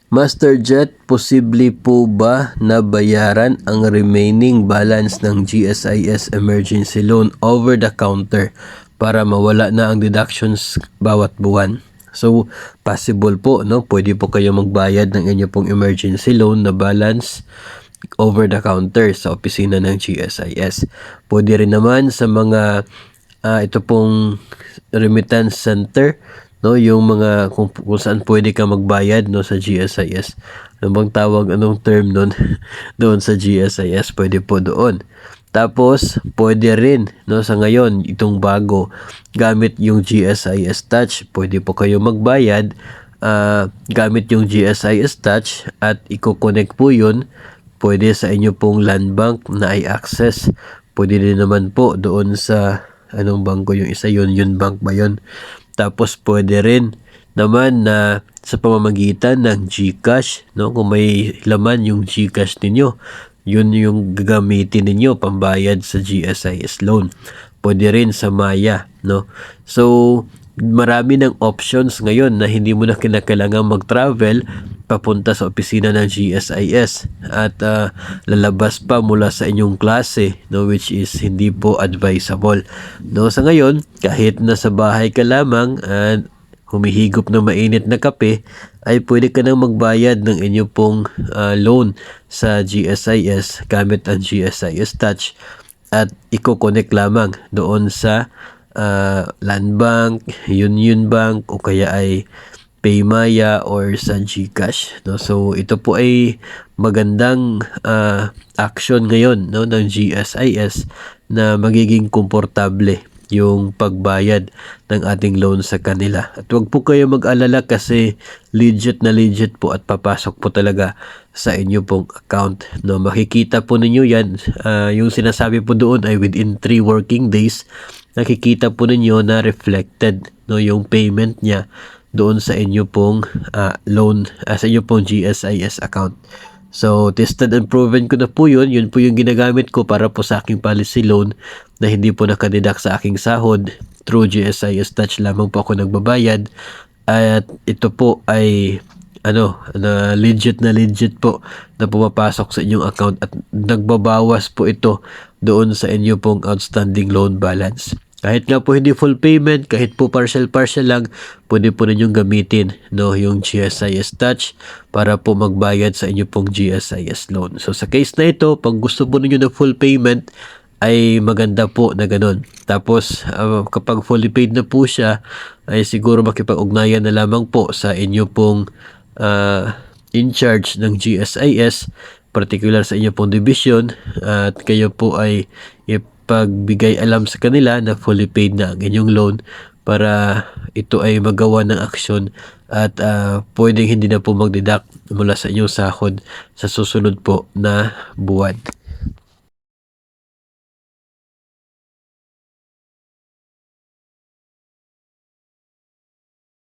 Master Jet, posible po ba na bayaran ang remaining balance ng GSIS emergency loan over the counter para mawala na ang deductions bawat buwan? So, possible po, no? Pwede po kayo magbayad ng inyo pong emergency loan na balance over the counter sa opisina ng GSIS. Pwede rin naman sa mga ito pong remittance center, no, yung mga kung saan pwede ka magbayad, no, sa GSIS. Ano bang tawag, anong term doon? Doon sa GSIS, pwede po doon. Tapos pwede rin, no, sa ngayon itong bago gamit yung GSIS Touch, pwede po kayo magbayad gamit yung GSIS Touch at i-connect po yun pwede sa inyo pong land bank na i-access. Pwede din naman po doon sa anong bangko yung isa, yun bank ba yun? Tapos pwede rin naman na sa pamamagitan ng GCash, no? Kung may laman yung GCash ninyo, yun yung gagamitin ninyo pambayad sa GSIS loan. Pwede rin sa Maya, no? So, marami ng options ngayon na hindi mo na kinakailangan mag-travel papunta sa opisina ng GSIS at lalabas pa mula sa inyong klase, no, which is hindi po advisable, no. Sa ngayon, kahit nasa bahay ka lamang at humihigop ng mainit na kape, ay pwede ka nang magbayad ng inyo pong loan sa GSIS gamit ang GSIS Touch at i-connect lamang doon sa Land Bank, Union Bank o kaya ay Paymaya or sa GCash, no. So ito po ay magandang action ngayon, no, ng GSIS na magiging komportable yung pagbayad ng ating loan sa kanila. At wag po kayo mag-alala kasi legit na legit po at papasok po talaga sa inyo pong account, no. Makikita po ninyo yan, yung sinasabi po doon ay within 3 working days nakikita po ninyo na reflected, no, yung payment niya doon sa inyo pong loan, sa inyo pong GSIS account. So, tested and proven ko na po yun. Yun po yung ginagamit ko para po sa aking policy loan na hindi po nakadeduct sa aking sahod. Through GSIS Touch lamang po ako nagbabayad. At ito po ay na legit po na pumapasok sa inyong account at nagbabawas po ito doon sa inyo pong outstanding loan balance. Kahit nga po hindi full payment, kahit po partial lang, pwede po ninyong gamitin, no, yung GSIS Touch para po magbayad sa inyo pong GSIS loan. So sa case na ito, pag gusto po ninyo ng full payment, ay maganda po na ganun. Tapos kapag fully paid na po siya, ay siguro makipag-ugnayan na lamang po sa inyo pong in charge ng GSIS, particular sa inyo pong division, at kayo po ay pagbigay alam sa kanila na fully paid na ang inyong loan para ito ay magawa ng aksyon at pwedeng hindi na po mag-deduct mula sa inyong sahod sa susunod po na buwan.